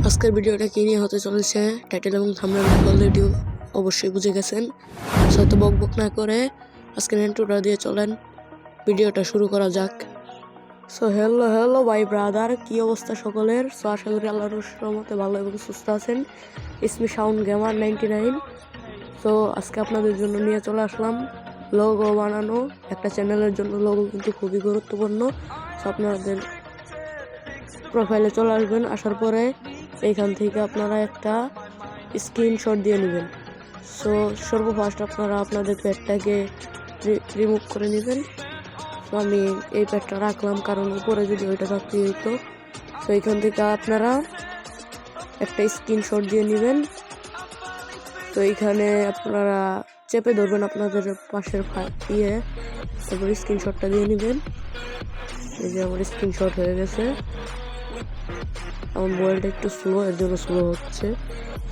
আজকের ভিডিওটা কি নিয়ে হতে চলেছে টাইটেল এবং থাম্বনেল অলরেডি অবশ্যই বুঝে গেছেন। হয়তো বকবক না করে আজকের ইন্ট্রোটা দিয়ে চলেন ভিডিওটা শুরু করা যাক। সো হ্যালো ভাই ব্রাদার, কি অবস্থা সকলের? সো আশা করি আল্লাহর রহমতে ভালো এবং সুস্থ আছেন। ইসমি সাউন্ড গেমার 99। সো আজকে আপনাদের জন্য নিয়ে চলে আসলাম লোগো বানানো। একটা চ্যানেলের জন্য লোগো কিন্তু খুবই গুরুত্বপূর্ণ। সো আপনাদের প্রোফাইলে চলে আসবেন, আসার পরে এইখান থেকে আপনারা একটা স্ক্রিনশট দিয়ে নেবেন। সো সর্বফার্স্ট আপনারা আপনাদের প্যাডটাকে রিমুভ করে নেবেন। তো আমি এই প্যাডটা রাখলাম কারণ উপরে যদি ওইটা থাকতে হইতো। তো এইখান থেকে আপনারা একটা স্ক্রিনশট দিয়ে নেবেন। তো এইখানে আপনারা চেপে ধরবেন আপনাদের পাশের তারপর স্ক্রিনশটটা দিয়ে নেবেন। এই যে আমার স্ক্রিনশট হয়ে গেছে। আমার মোবাইলটা একটু স্লো, এর জন্য স্লো হচ্ছে।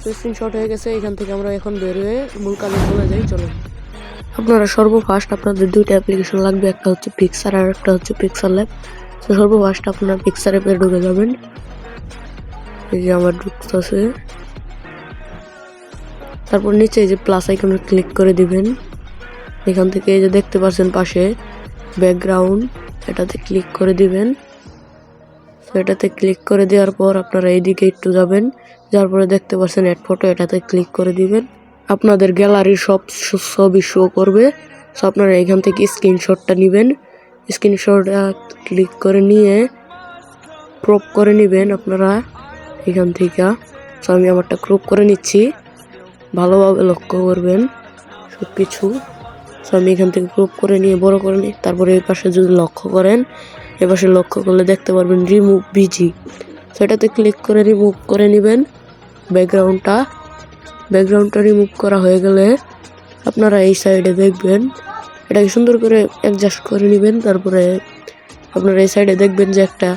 তো স্ক্রিনশট হয়ে গেছে। এখান থেকে আমরা এখন বের হয়ে মূল কাজে চলে যাই। চলুন, আপনারা সর্বফার্স্ট আপনাদের দুইটা অ্যাপ্লিকেশন লাগবে, একটা হচ্ছে পিক্সার আর একটা হচ্ছে পিক্সার ল্যাব। তো সর্বফার্স্ট আপনারা পিক্সার অ্যাপে ঢুকে যাবেন। এই যে আমার ঢুকতেছে। তারপর নিচে এই যে প্লাস আইকনে ক্লিক করে দিবেন। এখান থেকে এই যে দেখতে পাচ্ছেন পাশে ব্যাকগ্রাউন্ড, এটাতে ক্লিক করে দিবেন। এটাতে ক্লিক করে দেওয়ার পর আপনারা এইদিকে একটু যাবেন, যার পরে দেখতে পাচ্ছেন অ্যাড ফটো, এটাতে ক্লিক করে দিবেন। আপনাদের গ্যালারির সব ছবি শো করবে। সো আপনারা এখান থেকে স্ক্রিনশটটা নেবেন। স্ক্রিনশটটা ক্লিক করে নিয়ে ক্রপ করে নেবেন আপনারা এখান থেকে। সো আমি আমারটা ক্রপ করে নিচ্ছি, ভালোভাবে লক্ষ্য করবেন সব কিছু। সো আমি এখান থেকে ক্রপ করে নিয়ে বড় করে নিই। তারপরে এই পাশে যদি লক্ষ্য করেন, এপাশে লক্ষ্য করলে দেখতে পারবেন রিমুভ বিজি। সেটাতে ক্লিক করে রিমুভ করে নেবেন ব্যাকগ্রাউন্ডটা রিমুভ করা হয়ে গেলে আপনারা এই সাইডে দেখবেন, এটাকে সুন্দর করে অ্যাডজাস্ট করে নেবেন। তারপরে আপনারা এই সাইডে দেখবেন যে একটা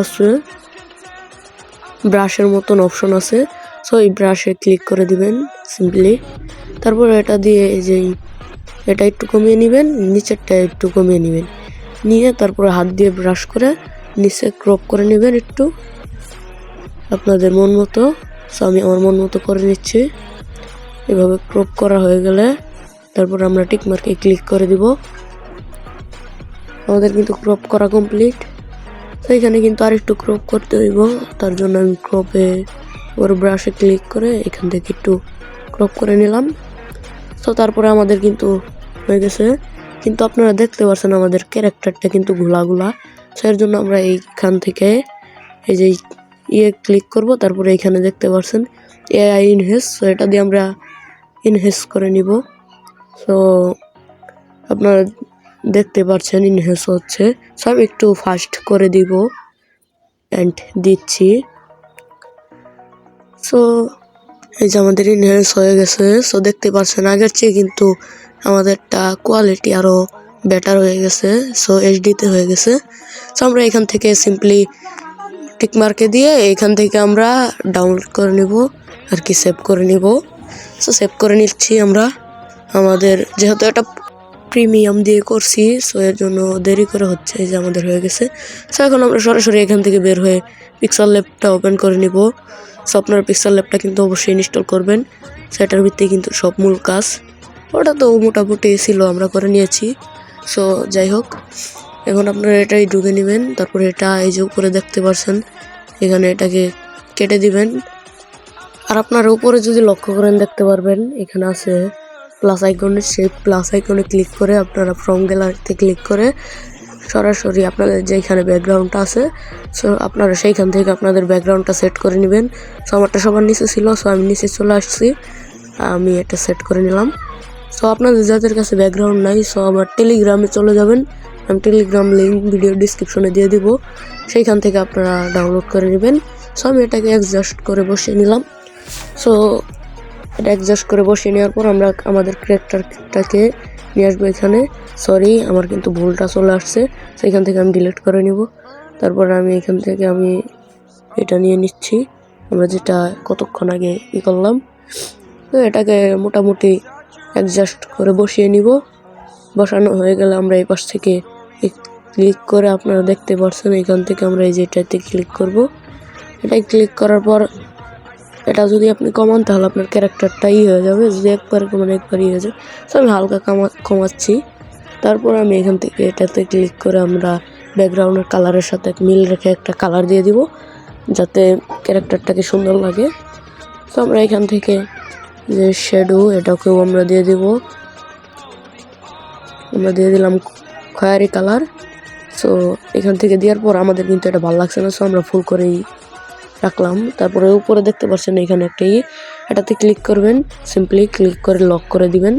আছে, ব্রাশের মতন অপশন আছে। সো এই ব্রাশে ক্লিক করে দিবেন সিম্পলি। তারপরে এটা দিয়ে এই যে এটা একটু কমিয়ে নেবেন, নিচেরটা একটু কমিয়ে নেবেন, নিয়ে তারপরে হাত দিয়ে ব্রাশ করে নিচে ক্রপ করে নেবেন একটু আপনাদের মন মতো। সো আমি আমার মন মতো করে নিচ্ছি। এভাবে ক্রপ করা হয়ে গেলে তারপর আমরা টিক মার্কে ক্লিক করে দিব। আমাদের কিন্তু ক্রপ করা কমপ্লিট। তো এখানে কিন্তু আর একটু ক্রপ করতে হইব, তার জন্য আমি ক্রপে ওর ব্রাশে ক্লিক করে এখান থেকে একটু ক্রপ করে নিলাম। তো তারপরে আমাদের কিন্তু হয়ে গেছে। কিন্তু আপনারা দেখতে পাচ্ছেন আমাদের ক্যারেক্টারটা কিন্তু ঘোলা। তো এর জন্য আমরা এইখান থেকে এই যে ক্লিক করব। তারপরে এইখানে দেখতে পাচ্ছেন এআই ইনহেস। সো এটা দিয়ে আমরা ইনহেস করে নিব। সো আপনারা দেখতে পাচ্ছেন ইনহেস হচ্ছে। সব একটু ফাস্ট করে দিব অ্যান্ড দিচ্ছি। সো এই যে আমাদের ইনহেস হয়ে গেছে। সো দেখতে পাচ্ছেন আগের চেয়ে কিন্তু আমাদেরটা কোয়ালিটি আরও বেটার হয়ে গেছে। সো এইচডিতে হয়ে গেছে। সো আমরা এখান থেকে সিম্পলি টিক মার্কে দিয়ে এখান থেকে আমরা ডাউনলোড করে নেব আর কি, সেভ করে নেব। সো সেভ করে নিচ্ছি আমরা। আমাদের যেহেতু এটা প্রিমিয়াম দিয়ে করছি, সো এর জন্য দেরি করে হচ্ছে। এই যে আমাদের হয়ে গেছে। সো এখন আমরা সরাসরি এখান থেকে বের হয়ে পিক্সার ল্যাবটা ওপেন করে নিব। সো আপনার পিক্সার ল্যাবটা কিন্তু অবশ্যই ইনস্টল করবেন। সেটার ভিত্তি কিন্তু সব মূল কাজ। ওটা তো মোটামুটি ছিল, আমরা করে নিয়েছি। সো যাই হোক, এখন আপনারা এটাই ঢুকে নেবেন। তারপরে এটা এই যে উপরে দেখতে পাচ্ছেন, এখানে এটাকে কেটে দিবেন। আর আপনারা উপরে যদি লক্ষ্য করেন দেখতে পারবেন এখানে আছে প্লাস আইকনে। সেই প্লাস আইকনে ক্লিক করে আপনারা ফ্রম গ্যালারিতে ক্লিক করে সরাসরি আপনাদের যেখানে ব্যাকগ্রাউন্ডটা আছে, সো আপনারা সেইখান থেকে আপনাদের ব্যাকগ্রাউন্ডটা সেট করে নেবেন। সো আমারটা সবার নিচে ছিল, সো আমি নিচে চলে আসছি, আমি এটা সেট করে নিলাম। সো আপনাদের যাদের কাছে ব্যাকগ্রাউন্ড নাই, সো আমার টেলিগ্রামে চলে যাবেন। আমি টেলিগ্রাম লিঙ্ক ভিডিও ডিসক্রিপশনে দিয়ে দিব, সেইখান থেকে আপনারা ডাউনলোড করে নেবেন। সো আমি এটাকে অ্যাডজাস্ট করে বসিয়ে নিলাম। সো এটা অ্যাডজাস্ট করে বসিয়ে নেওয়ার পর আমরা আমাদের ক্যারেক্টারটাকে নিয়ে আসবো এখানে। সরি, আমার কিন্তু ভুলটা চলে আসছে, সেইখান থেকে আমি ডিলিট করে নিব। তারপর আমি এখান থেকে আমি এটা নিয়ে নিচ্ছি, আমরা যেটা কতক্ষণ আগে করলাম। তো এটাকে মোটামুটি অ্যাডজাস্ট করে বসিয়ে নিব। বসানো হয়ে গেলে আমরা এই পাশ থেকে ক্লিক করে আপনারা দেখতে পাচ্ছেন এখান থেকে আমরা এই যে এটাতে ক্লিক করব। এটাই ক্লিক করার পর এটা যদি আপনি কমান তাহলে আপনার ক্যারেক্টারটা হয়ে যাবে, যদি একবার কমান একবারই হয়ে যাবে। তো আমি হালকা কমাচ্ছি। তারপর আমি এখান থেকে এটাতে ক্লিক করে আমরা ব্যাকগ্রাউন্ডের কালারের সাথে মিল রেখে একটা কালার দিয়ে দিব যাতে ক্যারেক্টারটাকে সুন্দর লাগে। তো আমরা এখান থেকে যে শ্যাডো এটাকেও আমরা দিয়ে দিব, আমরা দিয়ে দিলাম খয়েরি কালার। সো এখান থেকে দেওয়ার পর আমাদের কিন্তু এটা ভালো লাগছে না, সো আমরা ফুল করেই রাখলাম। তারপরে উপরে দেখতে পাচ্ছেন এখানে একটা এটাতে ক্লিক করবেন, সিম্পলি ক্লিক করে লক করে দিবেন।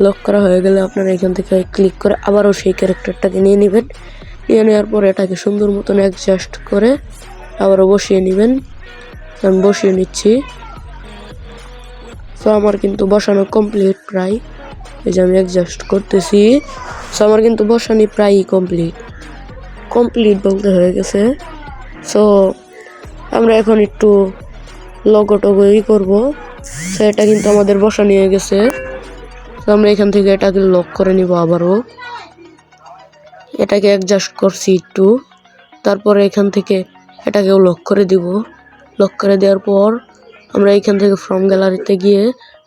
লক করা হয়ে গেলে আপনারা এখান থেকে ক্লিক করে আবারও সেই ক্যারেক্টারটাকে নিয়ে নেবেন। নিয়ে নেওয়ার পর এটাকে সুন্দর মতন অ্যাডজাস্ট করে আবারও বসিয়ে নেবেন। আমি বসিয়ে নিচ্ছি। সো আমার কিন্তু বসানো কমপ্লিট প্রায়, এই যে আমি অ্যাডজাস্ট করতেছি। সো আমার কিন্তু বসানি প্রায়ই কমপ্লিট বলতে হয়ে গেছে। সো আমরা এখন একটু লগো টগোই করবো। তো এটা কিন্তু আমাদের বসানি হয়ে গেছে। তো আমরা এখান থেকে এটাকে লক করে নিব, আবারও এটাকে অ্যাডজাস্ট করছি একটু। তারপরে এখান থেকে এটাকেও লক করে দিব। লক করে দেওয়ার পর আমরা এখান থেকে ফ্রম গ্যালারিতে গিয়ে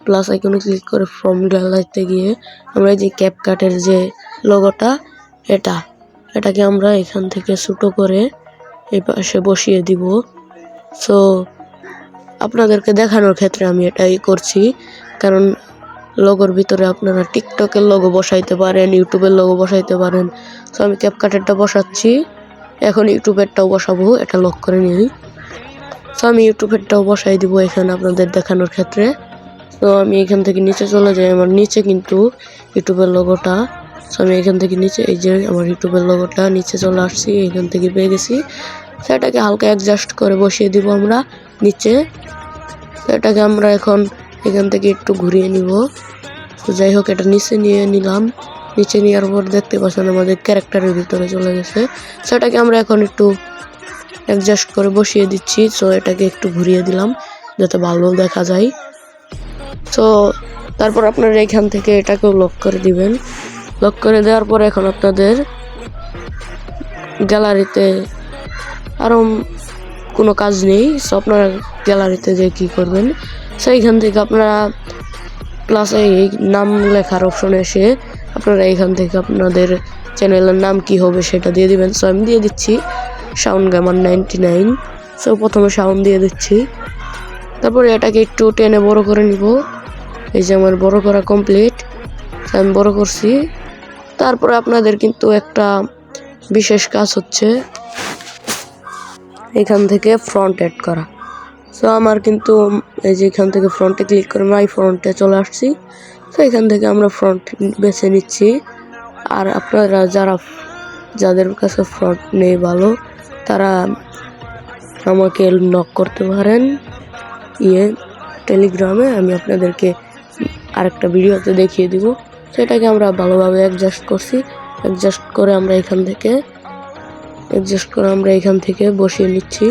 প্লাস আইকনে ক্লিক করে ফ্রম গ্যালারিতে গিয়ে আমরা এই যে ক্যাপকাটের যে লোগোটা এটাকে আমরা এখান থেকে ছোটো করে এই পাশে বসিয়ে দিব। সো আপনাদেরকে দেখানোর ক্ষেত্রে আমি এটাই করছি, কারণ লোগোর ভিতরে আপনারা টিকটকের লোগো বসাইতে পারেন, ইউটিউবের লোগো বসাইতে পারেন। সো আমি ক্যাপকাটেরটা বসাচ্ছি, এখন ইউটিউবেরটাও বসাবো, এটা লক করে নিই। সো আমি ইউটিউবেরটাও বসাই দিব এখানে আপনাদের দেখানোর ক্ষেত্রে। তো আমি এখান থেকে নিচে চলে যাই, আমার নিচে কিন্তু ইউটিউবের লোগোটা। সো আমি এখান থেকে নিচে এই যে আমার ইউটিউবের লোগোটা নিচে চলে আসছি, এখান থেকে পেয়ে গেছি। সেটাকে হালকা অ্যাডজাস্ট করে বসিয়ে দিব আমরা নিচে। সেটাকে আমরা এখন এখান থেকে একটু ঘুরিয়ে নিব। তো যাই হোক, এটা নিচে নিয়ে নিলাম। নিচে নেওয়ার পর দেখতে পাচ্ছেন আমাদের ক্যারেক্টারের ভিতরে চলে গেছে। সেটাকে আমরা এখন একটু অ্যাডজাস্ট করে বসিয়ে দিচ্ছি। সো এটাকে একটু ঘুরিয়ে দিলাম যাতে ভালো দেখা যায়। সো তারপর আপনারা এখান থেকে এটাকেও লক করে দিবেন। লক করে দেওয়ার পর এখন আপনাদের গ্যালারিতে আরও কোনো কাজ নেই। সো আপনারা গ্যালারিতে যে কী করবেন, সেইখান থেকে আপনারা প্লাস এই নাম লেখার অপশনে এসে আপনারা এখান থেকে আপনাদের চ্যানেলের নাম কি হবে সেটা দিয়ে দিবেন। সো আমি দিয়ে দিচ্ছি সাউন্ড গেমার 99। সো প্রথমে সাউন্ড দিয়ে দিচ্ছি, তারপরে এটাকে একটু টেনে বড় করে নিব। এই যে আমার বড় করা কমপ্লিট, আমি বড় করছি। তারপরে আপনাদের কিন্তু একটা বিশেষ কাজ হচ্ছে এখান থেকে ফ্রন্ট অ্যাড করা। সো আমার কিন্তু এই যে এখান থেকে ফ্রন্টে ক্লিক করে মাই ফ্রন্টে চলে আসছি। তো এখান থেকে আমরা ফ্রন্ট বেছে নিচ্ছি। আর আপনারা যাদের কাছে ফ্রন্ট নেই ভালো, তারা আমাকে নক করতে পারেন টেলিগ্রামে, আমি আপনাদেরকে আরেকটা ভিডিওতে দেখিয়ে দিব। সেটাকে আমরা ভালোভাবে অ্যাডজাস্ট করছি। অ্যাডজাস্ট করে আমরা এখান থেকে বসিয়ে নিচ্ছি।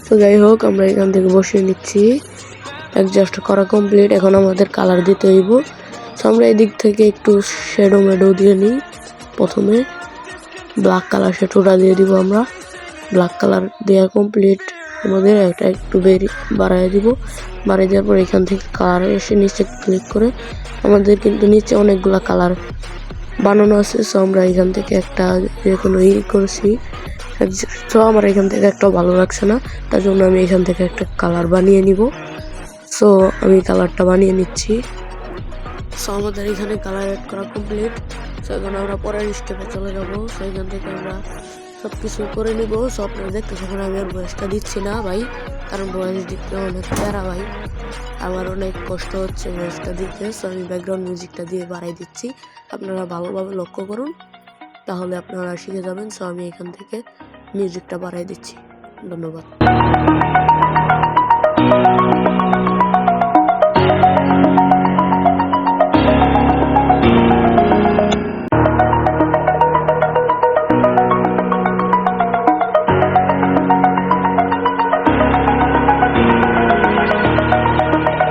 তো যাই হোক, আমরা এখান থেকে বসিয়ে নিচ্ছি। অ্যাডজাস্ট করা কমপ্লিট। এখন আমাদের কালার দিতে হইব। তো আমরা এদিক থেকে একটু শ্যাডো দিয়ে নিই। প্রথমে ব্ল্যাক কালার শ্যাডোটা দিয়ে দিব আমরা। ব্ল্যাক কালার দেওয়া কমপ্লিট। আমাদের এটা একটু বাড়াই দিব। বাড়িয়ে দেওয়ার পর এখান থেকে কালার এসে নিচে ক্লিক করে আমাদের কিন্তু নিচে অনেকগুলা কালার বানানো আছে। সো আমরা এখান থেকে একটা যে কোনো করছি। সো আমার এখান থেকে একটাও ভালো লাগছে না, তার জন্য আমি এখান থেকে একটা কালার বানিয়ে নিব। সো আমি কালারটা বানিয়ে নিচ্ছি। সো আমাদের এখানে কালার অ্যাড করা কমপ্লিট। সো এখন আমরা পরের স্টেপে চলে যাব। সো এখান থেকে আমরা সব কিছু করে নিব। সো আপনারা দেখতে থাকুন। আমি আর ভয়েসটা দিচ্ছি না ভাই, কারণ ভয়েস দিতে অনেক প্যারা ভাই, আমার অনেক কষ্ট হচ্ছে ভয়েসটা দিতে। সো আমি ব্যাকগ্রাউন্ড মিউজিকটা দিয়ে বাড়াই দিচ্ছি, আপনারা ভালোভাবে লক্ষ্য করুন, তাহলে আপনারা শিখে যাবেন। সো আমি এখান থেকে মিউজিকটা বাড়াই দিচ্ছি। ধন্যবাদ।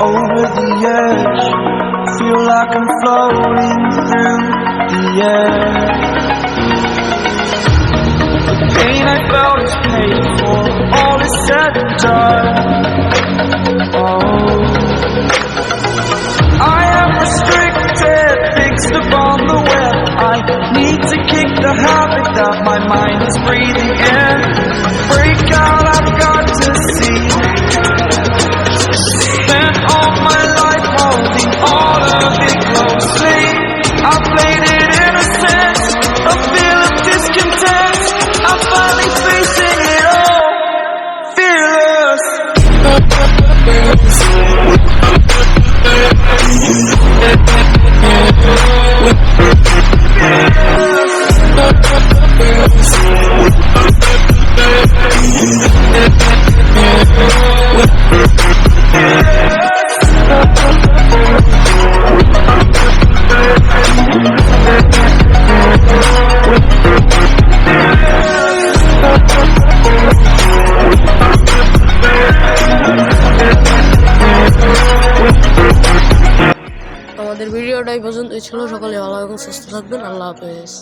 Over the edge, feel like I'm floating through the air. The pain I felt is paid for, all is get dark. Oh, I am restricted, fixed upon the web. I need to kick the habit that my mind is breathing in. Break out, I've got to see. Spent all my life holding all of it closely. I played it innocent, a feel of discontent. I'm finally facing it all, fearless. আমাদের ভিডিওটা এই পর্যন্তই ছিল। সকলে ভালো এবং সুস্থ থাকবেন। আল্লাহ হাফেজ।